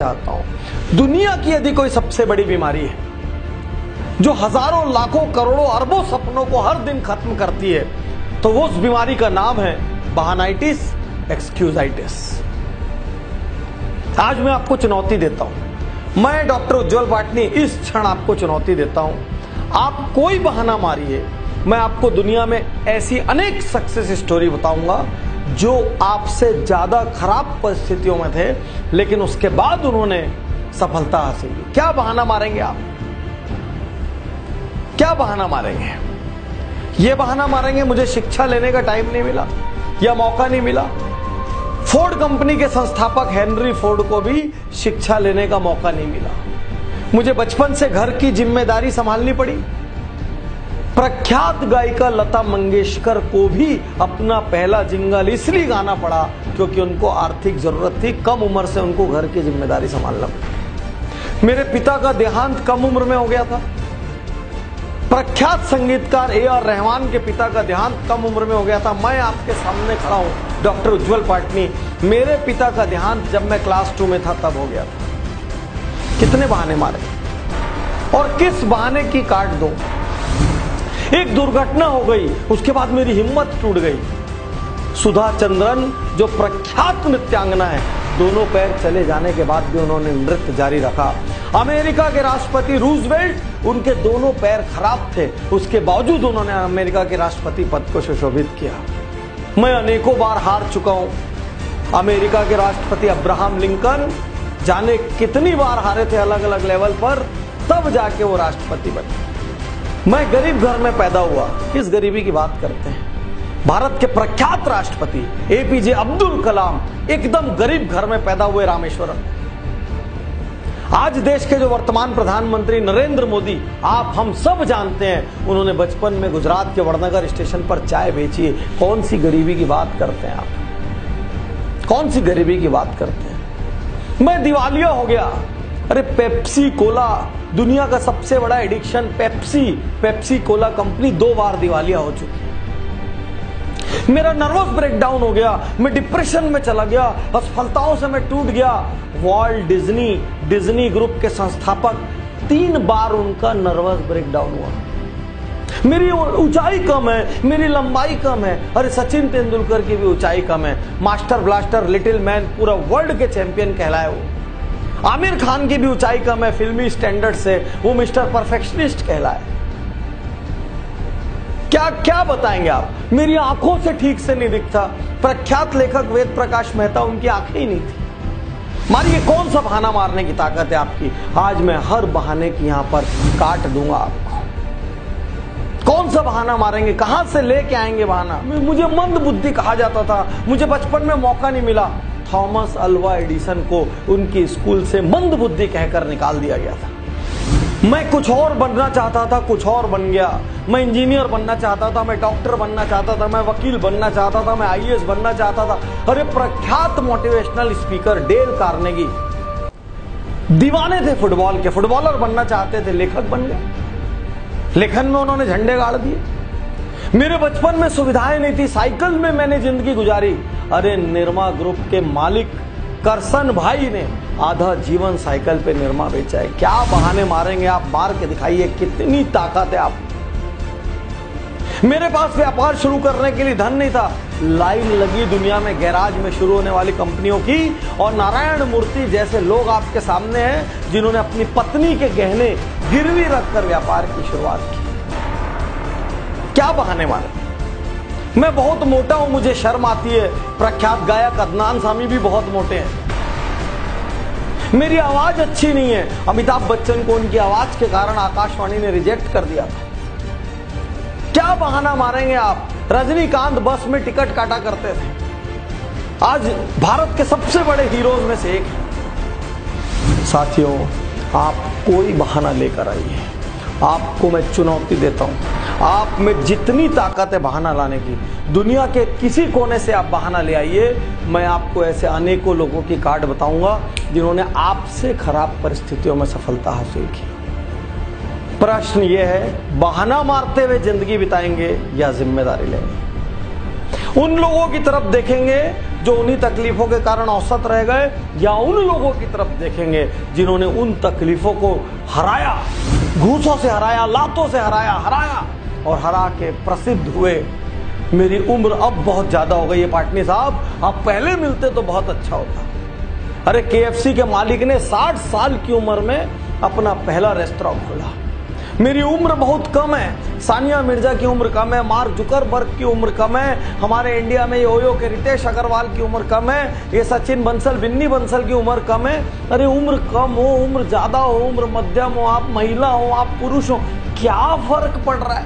चाहता हूं, दुनिया की यदि कोई सबसे बड़ी बीमारी है जो हजारों लाखों करोड़ों अरबों सपनों को हर दिन खत्म करती है, तो वो उस बीमारी का नाम है बहानाइटिस एक्सक्यूजाइटिस। आज मैं आपको चुनौती देता हूं, मैं डॉक्टर उज्जवल पाटनी इस क्षण आपको चुनौती देता हूं, आप कोई बहाना मारिए, मैं आपको दुनिया में ऐसी अनेक सक्सेस स्टोरी बताऊंगा जो आपसे ज्यादा खराब परिस्थितियों में थे लेकिन उसके बाद उन्होंने सफलता हासिल की। क्या बहाना मारेंगे आप? क्या बहाना मारेंगे? ये बहाना मारेंगे मुझे शिक्षा लेने का टाइम नहीं मिला या मौका नहीं मिला। फोर्ड कंपनी के संस्थापक हेनरी फोर्ड को भी शिक्षा लेने का मौका नहीं मिला। मुझे बचपन से घर की जिम्मेदारी संभालनी पड़ी। प्रख्यात गायिका लता मंगेशकर को भी अपना पहला जिंगल इसलिए गाना पड़ा क्योंकि उनको आर्थिक जरूरत थी, कम उम्र से उनको घर की जिम्मेदारी संभालना पड़ी। मेरे पिता का देहांत कम उम्र में हो गया था। प्रख्यात संगीतकार ए.आर. रहमान के पिता का देहांत कम उम्र में हो गया था। मैं आपके सामने खड़ा हूं डॉक्टर उज्जवल पाटनी, मेरे पिता का देहांत जब मैं क्लास 2 में था तब हो गया था। कितने बहाने मारे और किस बहाने की काट दो। एक दुर्घटना हो गई, उसके बाद मेरी हिम्मत टूट गई। सुधा चंद्रन जो प्रख्यात नृत्यांगना है, दोनों पैर चले जाने के बाद भी उन्होंने नृत्य जारी रखा। अमेरिका के राष्ट्रपति रूजवेल्ट, उनके दोनों पैर खराब थे, उसके बावजूद उन्होंने अमेरिका के राष्ट्रपति पद को सुशोभित किया। मैं अनेकों बार हार चुका हूं। अमेरिका के राष्ट्रपति अब्राहम लिंकन जाने कितनी बार हारे थे अलग अलग लेवल पर, तब जाके वो राष्ट्रपति बने। मैं गरीब घर में पैदा हुआ। किस गरीबी की बात करते हैं? भारत के प्रख्यात राष्ट्रपति एपीजे अब्दुल कलाम एकदम गरीब घर में पैदा हुए रामेश्वरम। आज देश के जो वर्तमान प्रधानमंत्री नरेंद्र मोदी, आप हम सब जानते हैं, उन्होंने बचपन में गुजरात के वड़नगर स्टेशन पर चाय बेची है। कौन सी गरीबी की बात करते हैं आप? कौन सी गरीबी की बात करते हैं? मैं दिवालिया हो गया। अरे पेप्सी कोला, दुनिया का सबसे बड़ा एडिक्शन पेप्सी कोला कंपनी 2 बार दिवालिया हो चुकी। मेरा नर्वस ब्रेकडाउन हो गया, मैं डिप्रेशन में चला गया, असफलताओं से मैं टूट गया। वॉल्ट डिज्नी ग्रुप के संस्थापक 3 बार उनका नर्वस ब्रेकडाउन हुआ। मेरी ऊंचाई कम है, मेरी लंबाई कम है। अरे सचिन तेंदुलकर की भी ऊंचाई कम है। मास्टर ब्लास्टर, लिटिल मैन, पूरा वर्ल्ड के चैंपियन कहलाए वो। आमिर खान की भी ऊंचाई कम है फिल्मी स्टैंडर्ड से, वो मिस्टर परफेक्शनिस्ट कहलाए। क्या क्या बताएंगे आप? मेरी आंखों से ठीक से नहीं दिखता। प्रख्यात लेखक वेद प्रकाश मेहता, उनकी आंखें ही नहीं थी। मारिए, कौन सा बहाना मारने की ताकत है आपकी? आज मैं हर बहाने की यहां पर काट दूंगा आपको। कौन सा बहाना मारेंगे? कहां से लेके आएंगे बहाना? मुझे मंद बुद्धि कहा जाता था, मुझे बचपन में मौका नहीं मिला। थॉमस अल्वा एडिसन को उनकी स्कूल से मंद बुद्धि कहकर निकाल दिया गया था। मैं कुछ और बनना चाहता था, कुछ और बन गया। मैं इंजीनियर बनना चाहता था, मैं डॉक्टर बनना चाहता था, मैं वकील बनना चाहता था, मैं आईएएस बनना चाहता था। अरे प्रख्यात मोटिवेशनल स्पीकर डेल कार्नेगी दीवाने थे फुटबॉल के, फुटबॉलर बनना चाहते थे, लेखक बन गए। लेखन में उन्होंने झंडे गाड़ दिए। मेरे बचपन में सुविधाएं नहीं थी, साइकिल में मैंने जिंदगी गुजारी। अरे निरमा ग्रुप के मालिक करसन भाई ने आधा जीवन साइकिल पे निरमा बेचा है। क्या बहाने मारेंगे आप? मार के दिखाइए, कितनी ताकत है आप। मेरे पास व्यापार शुरू करने के लिए धन नहीं था। लाइन लगी दुनिया में गैराज में शुरू होने वाली कंपनियों की, और नारायण मूर्ति जैसे लोग आपके सामने हैं जिन्होंने अपनी पत्नी के गहने गिरवी रखकर व्यापार की शुरुआत की। क्या बहाने मारे? मैं बहुत मोटा हूं, मुझे शर्म आती है। प्रख्यात गायक अदनान सामी भी बहुत मोटे हैं। मेरी आवाज अच्छी नहीं है। अमिताभ बच्चन को उनकी आवाज के कारण आकाशवाणी ने रिजेक्ट कर दिया था। क्या बहाना मारेंगे आप? रजनीकांत बस में टिकट काटा करते थे, आज भारत के सबसे बड़े हीरोज में से एक है। साथियों, आप कोई बहाना लेकर आइए, आपको मैं चुनौती देता हूं। आप में जितनी ताकत है बहाना लाने की, दुनिया के किसी कोने से आप बहाना ले आइए। मैं आपको ऐसे अनेकों लोगों की कार्ड बताऊंगा जिन्होंने आपसे खराब परिस्थितियों में सफलता हासिल की। प्रश्न यह है, बहाना मारते हुए जिंदगी बिताएंगे या जिम्मेदारी लेंगे? उन लोगों की तरफ देखेंगे जो उन्हीं तकलीफों के कारण औसत रह गए, या उन लोगों की तरफ देखेंगे जिन्होंने उन तकलीफों को हराया, घूसों से हराया, लातों से हराया और हरा के प्रसिद्ध हुए। मेरी उम्र अब बहुत ज्यादा हो गई है पाटनी साहब, आप पहले मिलते तो बहुत अच्छा होता। अरे KFC के मालिक ने 60 साल की उम्र में अपना पहला रेस्टोरेंट खोला। मेरी उम्र बहुत कम है, सानिया मिर्जा की उम्र कम है, मार्क जुकरबर्ग की उम्र कम है, हमारे इंडिया में ओयो के रितेश अग्रवाल की उम्र कम है, ये सचिन बंसल, बिन्नी बंसल की उम्र कम है। अरे उम्र कम हो, उम्र ज्यादा हो, उम्र मध्यम हो, आप महिला हो, आप पुरुष हो, क्या फर्क पड़ रहा है?